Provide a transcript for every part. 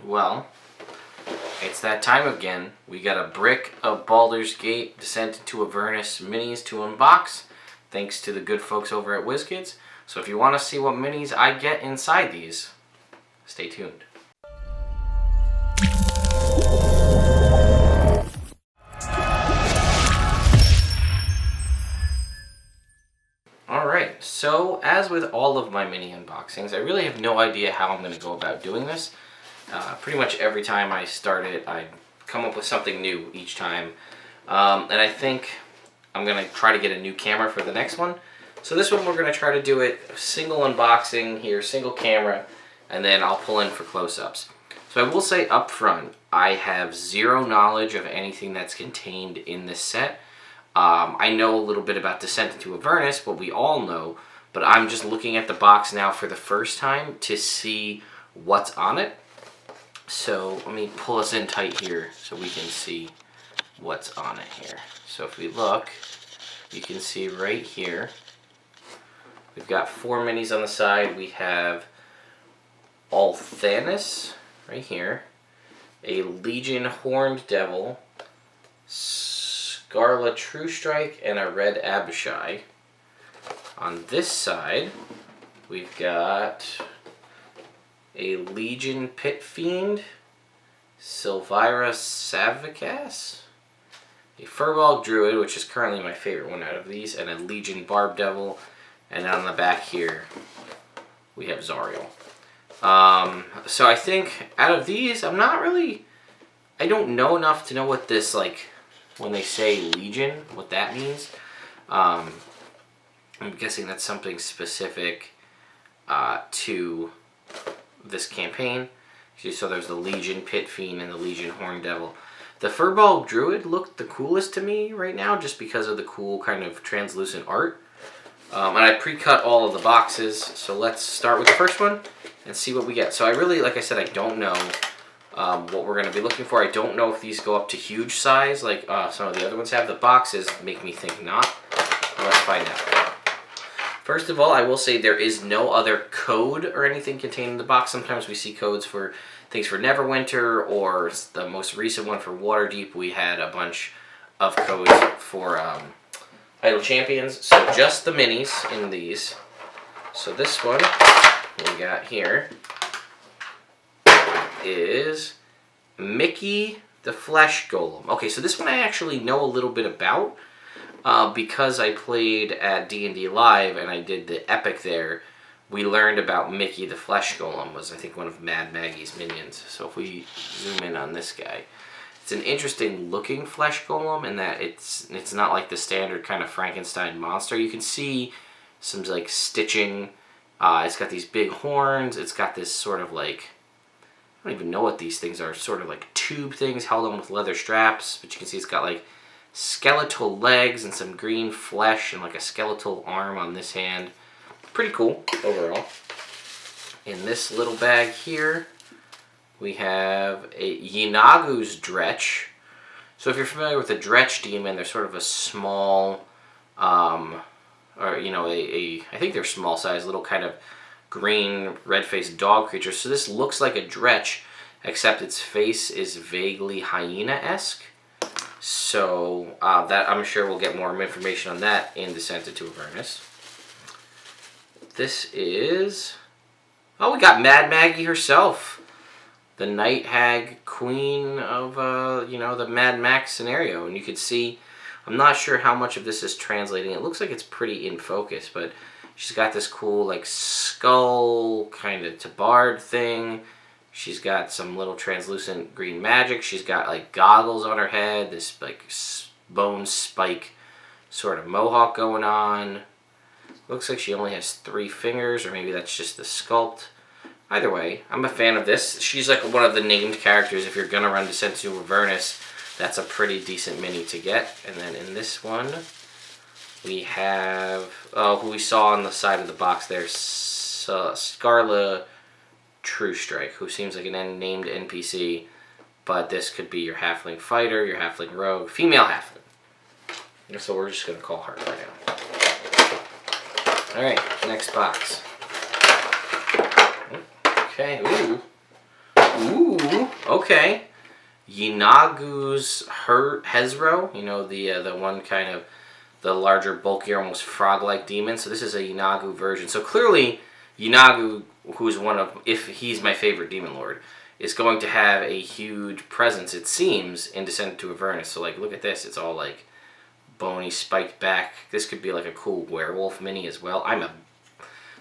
Well, it's that time again. We got a brick of Baldur's Gate Descent into Avernus minis to unbox, thanks to the good folks over at Wizkids. So if you want to see what minis I get inside these, stay tuned. Alright, so as with all of my mini unboxings, I really have no idea how I'm going to go about doing this. Pretty much every time I start it, I come up with something new each time. And I think I'm going to try to get a new camera for the next one. So this one we're going to try to do it single unboxing here, single camera, and then I'll pull in for close-ups. So I will say up front, I have zero knowledge of anything that's contained in this set. I know a little bit about Descent into Avernus, what we all know, but I'm just looking at the box now for the first time to see what's on it. So let me pull us in tight here so we can see what's on it here. So if we look, you can see right here, we've got 4 minis on the side. We have Avernus right here, a Legion Horned Devil, Scarlet True Strike, and a Red Abishai. On this side, we've got a Legion Pit Fiend, Silvira Savicas, a Furbolg Druid, which is currently my favorite one out of these, and a Legion Barb Devil, and on the back here, we have Zariel. So I think out of these, I don't know enough to know what this, like, when they say Legion, what that means. I'm guessing that's something specific to this campaign. So there's the Legion Pit Fiend and the Legion Horned Devil. The Furbolg Druid looked the coolest to me right now just because of the cool kind of translucent art. And I pre-cut all of the boxes, so let's start with the first one and see what we get. So I really, like I said, I don't know what we're going to be looking for. I don't know if these go up to huge size like some of the other ones have. The boxes make me think not. Let's find out. First of all, I will say there is no other code or anything contained in the box. Sometimes we see codes for things for Neverwinter, or the most recent one for Waterdeep. We had a bunch of codes for Idle Champions. So just the minis in these. So this one we got here is Mickey the Flesh Golem. Okay, so this one I actually know a little bit about because I played at D&D Live and I did the epic there. We learned about Mickey the Flesh Golem, was I think one of Mad Maggie's minions. So if we zoom in on this guy, it's an interesting looking flesh golem in that it's not like the standard kind of Frankenstein monster. You can see some like stitching. It's got these big horns. It's got this sort of like, I don't even know what these things are, sort of like tube things held on with leather straps, but you can see it's got like skeletal legs and some green flesh and like a skeletal arm on this hand. Pretty cool overall. In this little bag here, we have a Yinagu's Dretch. So if you're familiar with a Dretch demon, they're sort of a small, or you know, I think they're small size, little kind of green, red-faced dog creature. So this looks like a Dretch, except its face is vaguely hyena-esque. So that I'm sure we'll get more information on that in Descent into Avernus. This is, oh, we got Mad Maggie herself, the Night Hag Queen of you know, the Mad Max scenario. And you can see, I'm not sure how much of this is translating. It looks like it's pretty in focus, but she's got this cool like skull kind of tabard thing. She's got some little translucent green magic. She's got like goggles on her head, this like bone spike sort of mohawk going on. Looks like she only has 3 fingers, or maybe that's just the sculpt. Either way, I'm a fan of this. She's like one of the named characters. If you're gonna run Descent into Avernus, that's a pretty decent mini to get. And then in this one, we have, who we saw on the side of the box there, Scarlet True Strike, who seems like an unnamed NPC, but this could be your halfling fighter, your halfling rogue, female halfling. So we're just gonna call her right now. Alright, next box. Okay, ooh. Ooh, Okay. Yinagu's Hezro, you know, the one kind of the larger, bulkier, almost frog-like demon. So this is a Yinagu version. So clearly, Yinagu, who's one of, if he's my favorite demon lord, is going to have a huge presence, it seems, in Descent to Avernus. So like, look at this. It's all like bony, spiked back. This could be like a cool werewolf mini as well.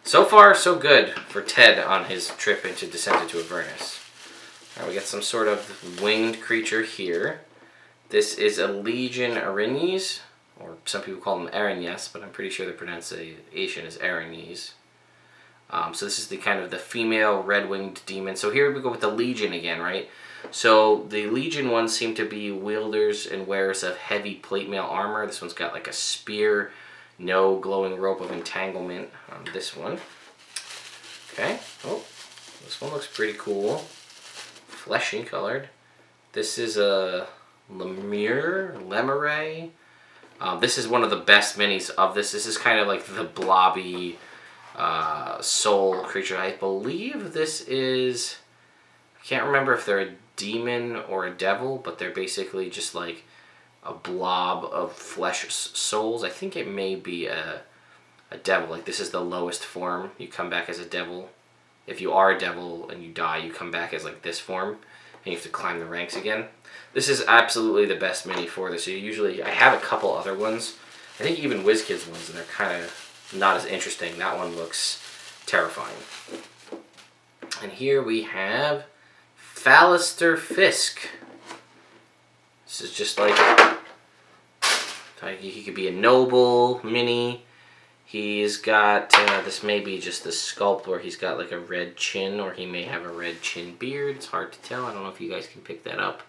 So far, so good for Ted on his trip into Descent to Avernus. Alright, we got some sort of winged creature here. This is a Legion Arenes, or some people call them Aranes, but I'm pretty sure the pronunciation is Aranes. So this is the kind of the female red-winged demon. So here we go with the Legion again, right? So the Legion ones seem to be wielders and wearers of heavy plate mail armor. This one's got like a spear, no glowing rope of entanglement on this one. Okay, oh, this one looks pretty cool. Fleshy colored. This is a Lemure. This is one of the best minis of this. This is kind of like the blobby soul creature. I believe this is, I can't remember if they're a demon or a devil, but they're basically just like a blob of flesh souls. I think it may be a devil. Like this is the lowest form. You come back as a devil. If you are a devil and you die, you come back as like this form, and you have to climb the ranks again. This is absolutely the best mini for this. I have a couple other ones. I think even Wizkids ones, and they're kind of not as interesting. That one looks terrifying. And here we have Fallister Fisk. This is just like he could be a noble mini. He's got, this may be just the sculpt where he's got like a red chin, or he may have a red chin beard. It's hard to tell. I don't know if you guys can pick that up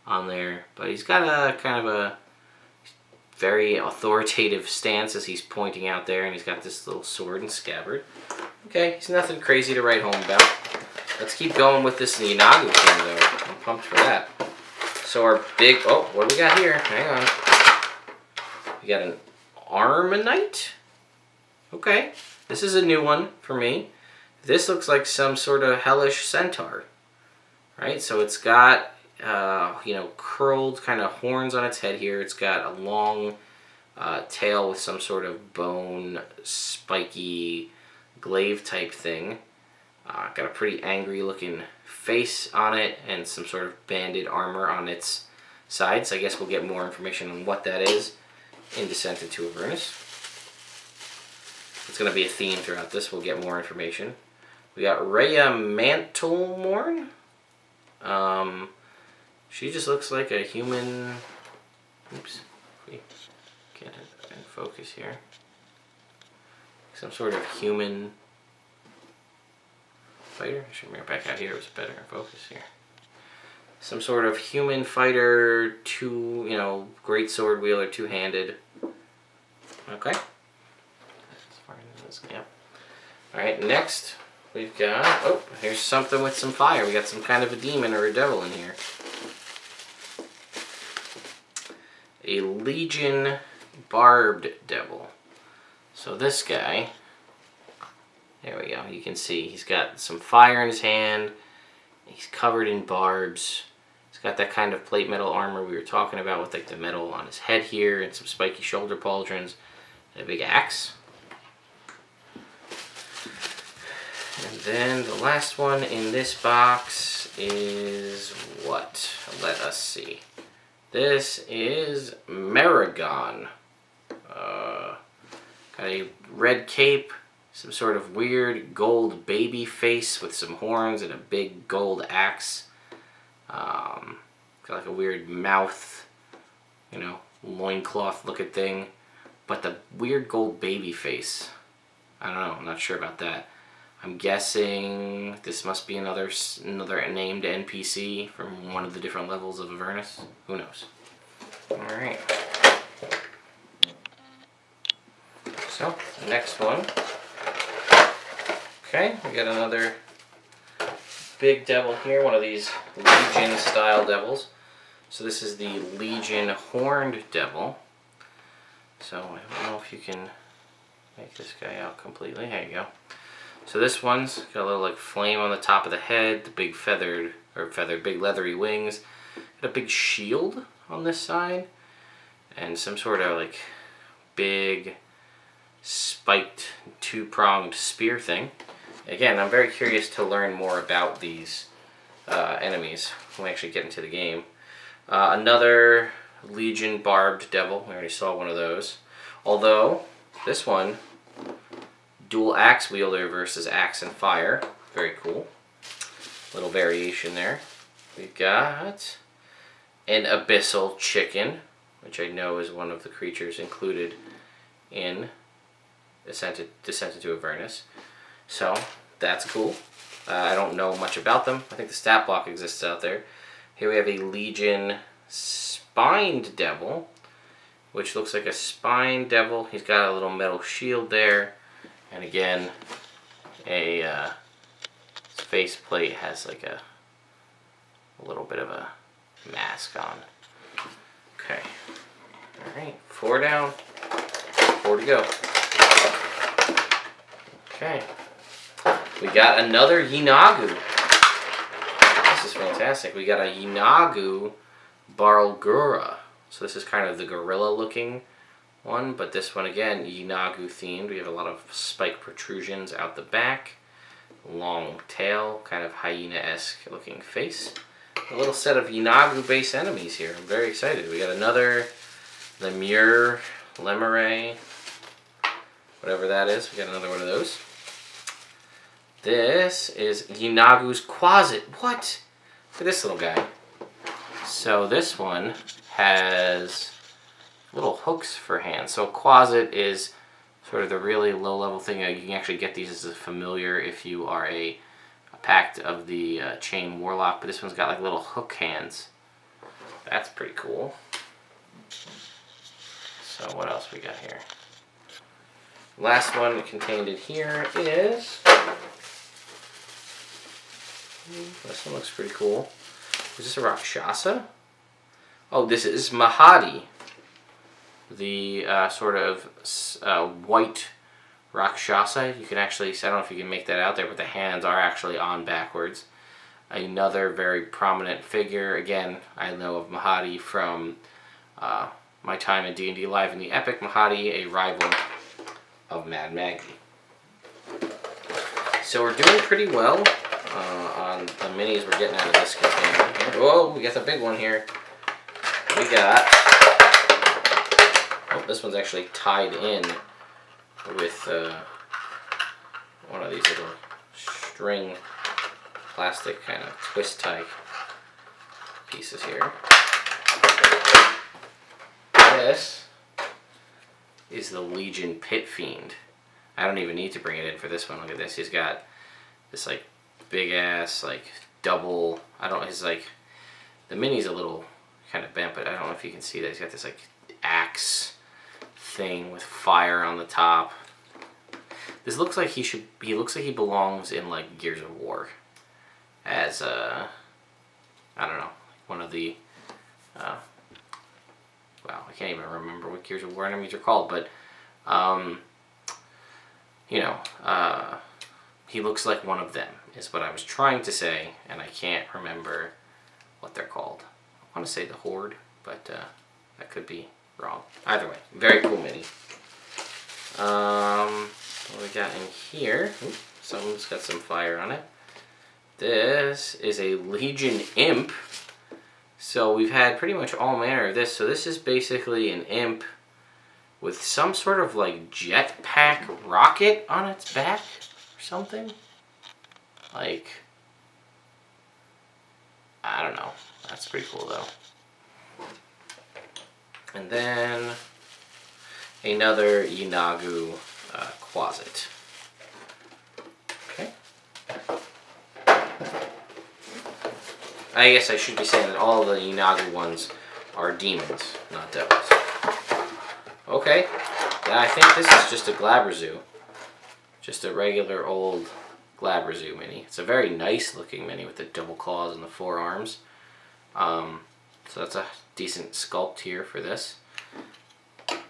on there. But he's got a kind of a very authoritative stance as he's pointing out there, and he's got this little sword and scabbard. Okay, he's nothing crazy to write home about. Let's keep going with this Yinagu thing though. I'm pumped for that. So our big, oh, what do we got here? Hang on. We got an Armonite. Okay, this is a new one for me. This looks like some sort of hellish centaur, right? So it's got, you know, curled kind of horns on its head here. It's got a long tail with some sort of bone, spiky glaive type thing. Got a pretty angry looking face on it and some sort of banded armor on its sides. I guess we'll get more information on what that is in Descent into Avernus. It's going to be a theme throughout this. We'll get more information. We got Rhea Mantlemorn. She just looks like a human. Oops. If we get it in focus here. Some sort of human fighter. I should bring it back out here. It was better in focus here. Some sort of human fighter, great sword wielder, two-handed. Okay. Yep. Alright, next we've got, oh, here's something with some fire. We got some kind of a demon or a devil in here. A Legion Barbed Devil. So this guy, there we go, you can see he's got some fire in his hand. He's covered in barbs. He's got that kind of plate metal armor we were talking about with like the metal on his head here and some spiky shoulder pauldrons and a big axe. And then the last one in this box is what? Let us see. This is Maragon. Got a red cape, some sort of weird gold baby face with some horns and a big gold axe. Got like a weird mouth, loincloth looking thing. But the weird gold baby face, I don't know, I'm not sure about that. I'm guessing this must be another named NPC from one of the different levels of Avernus. Who knows? Alright. So, next one. Okay, we got another big devil here, one of these Legion style devils. So this is the Legion Horned Devil. So I don't know if you can make this guy out completely. There you go. So this one's got a little like flame on the top of the head, the big feathered or feather, big leathery wings. Got a big shield on this side, and some sort of like big spiked two-pronged spear thing. Again, I'm very curious to learn more about these enemies when we actually get into the game. Another Legion barbed devil. We already saw one of those. Although this one, dual axe wielder versus axe and fire. Very cool. Little variation there. We've got an abyssal chicken, which I know is one of the creatures included in Descent into Avernus. So that's cool. I don't know much about them. I think the stat block exists out there. Here we have a Legion spined devil, which looks like a spined devil. He's got a little metal shield there, and again, his faceplate has like a little bit of a mask on. Okay. Alright, 4 down. 4 to go. Okay. We got another Yeenoghu. This is fantastic. We got a Yeenoghu Barlgura. So this is kind of the gorilla looking one, but this one again, Yeenoghu themed. We have a lot of spike protrusions out the back. Long tail, kind of hyena-esque looking face. A little set of Yeenoghu based enemies here. I'm very excited. We got another Lemure, Lemure, whatever that is. We got another one of those. This is Yeenoghu's Quasit. What? Look at this little guy. So this one has little hooks for hands. So Quasit is sort of the really low level thing. You can actually get these as a familiar if you are a pact of the Chain Warlock, but this one's got like little hook hands. That's pretty cool. So what else we got here? Last one contained in here is... This one looks pretty cool. Is this a Rakshasa? Oh, this is Mahadi. The sort of white Rakshasa. You can actually, I don't know if you can make that out there, but the hands are actually on backwards. Another very prominent figure. Again, I know of Mahadi from my time in D&D Live in the Epic. Mahadi, a rival of Mad Maggie. So we're doing pretty well on the minis we're getting out of this container. Whoa, we got the big one here. We got... Oh, this one's actually tied in with one of these little string plastic kind of twist tie pieces here. This is the Legion Pit Fiend. I don't even need to bring it in for this one. Look at this. He's got this like big ass like double. His like the mini's a little kind of bent, but I don't know if you can see that. He's got this like axe thing with fire on the top. This looks like he looks like he belongs in like Gears of War as I don't know, one of the wow, I can't even remember what Gears of War enemies are called, but you know, he looks like one of them is what I was trying to say, and I can't remember what they're called. I want to say the Horde, but that could be wrong. Either way, very cool mini. What we got in here? Oops, someone's got some fire on it. This is a Legion Imp. So we've had pretty much all manner of this. So this is basically an imp with some sort of like jetpack rocket on its back or something. Like, I don't know. That's pretty cool though. And then another Yeenoghu Quasit. Okay. I guess I should be saying that all the Yeenoghu ones are demons, not devils. Okay. Yeah, I think this is just a Glabrezu. Just a regular old Glabrezu mini. It's a very nice looking mini with the double claws and the forearms. So that's a decent sculpt here for this.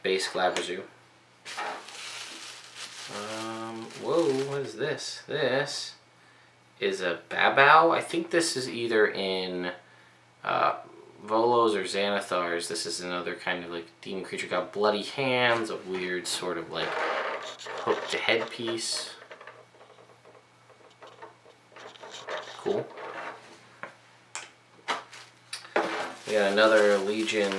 Base Glabrezu. Whoa, what is this? This is a Babau. I think this is either in Volos or Xanathars. This is another kind of like demon creature. Got bloody hands, a weird sort of like hooked headpiece. Cool. We got another Legion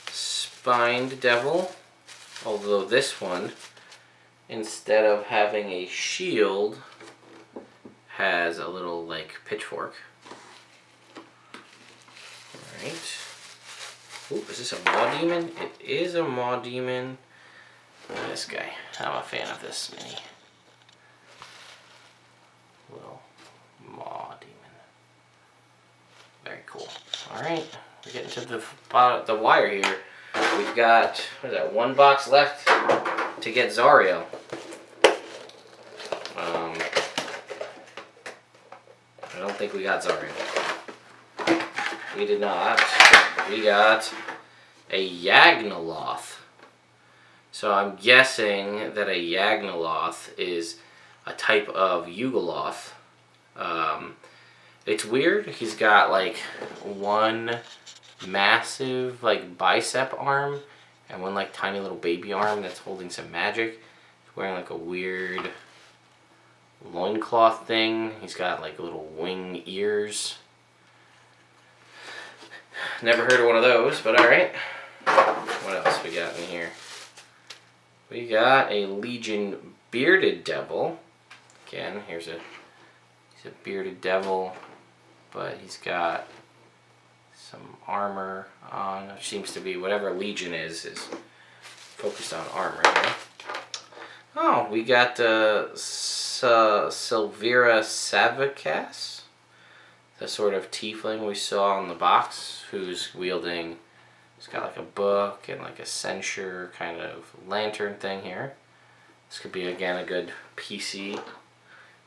spined devil, although this one, instead of having a shield, has a little like pitchfork. Alright. Ooh, is this a Maw Demon? It is a Maw Demon. This guy. I'm a fan of this mini. Little Maw Demon. Very cool. Alright, we're getting to the wire here. We've got, what is that, one box left to get Zariel. I don't think we got Zariel. We did not. We got a Yagnoloth. So I'm guessing that a Yagnoloth is a type of Yugoloth. It's weird. He's got like one massive like bicep arm and one like tiny little baby arm that's holding some magic. He's wearing like a weird loincloth thing. He's got like little wing ears. Never heard of one of those, but alright. What else we got in here? We got a Legion bearded devil. Again, he's a bearded devil, but he's got some armor on. It seems to be whatever Legion is focused on armor. Right? Oh, we got Silvira Savicas, the sort of tiefling we saw in the box, who's wielding. He's got like a book and like a censure kind of lantern thing here. This could be again a good PC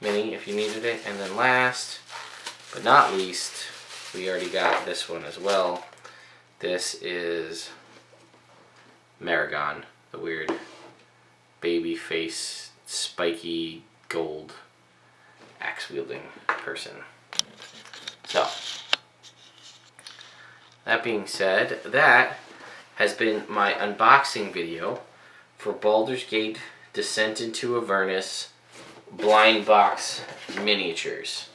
mini if you needed it. And then last but not least, we already got this one as well. This is Maragon, the weird baby face, spiky gold axe wielding person. So, that being said, that has been my unboxing video for Baldur's Gate Descent into Avernus blind box miniatures.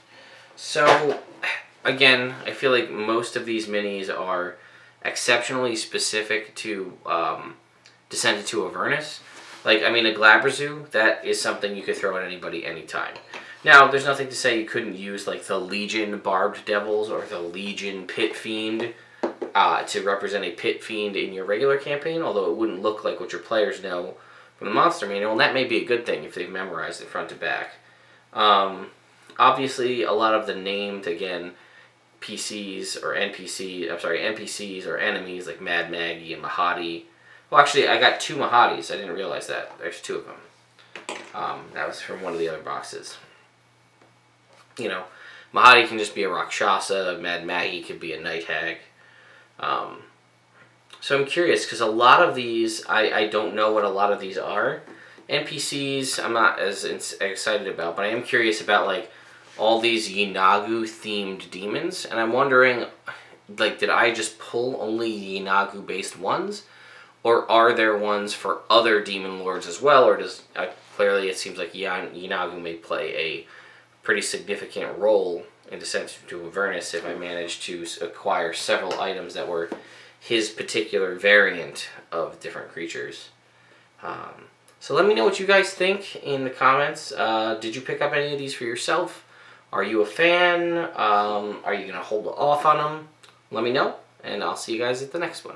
So, again, I feel like most of these minis are exceptionally specific to Descent into Avernus. Like, I mean, a Glabrezu, that is something you could throw at anybody anytime. Now, there's nothing to say you couldn't use, like, the Legion Barbed Devils or the Legion Pit Fiend to represent a Pit Fiend in your regular campaign, although it wouldn't look like what your players know from the Monster Manual, and that may be a good thing if they've memorized it front to back. Obviously, a lot of the named, again, NPCs or enemies, like Mad Maggie and Mahadi. Well, actually, I got two Mahadis. I didn't realize that. There's two of them. That was from one of the other boxes. You know, Mahadi can just be a Rakshasa. Mad Maggie could be a Night Hag. So I'm curious, because a lot of these, I don't know what a lot of these are. NPCs, I'm not as excited about, but I am curious about, like, all these Yeenagu-themed demons. And I'm wondering, like, did I just pull only Yeenagu-based ones? Or are there ones for other demon lords as well? Or does, clearly it seems like Yeenagu may play a pretty significant role in Descent into Avernus if I manage to acquire several items that were his particular variant of different creatures. So let me know what you guys think in the comments. Did you pick up any of these for yourself? Are you a fan? Are you going to hold off on them? Let me know, and I'll see you guys at the next one.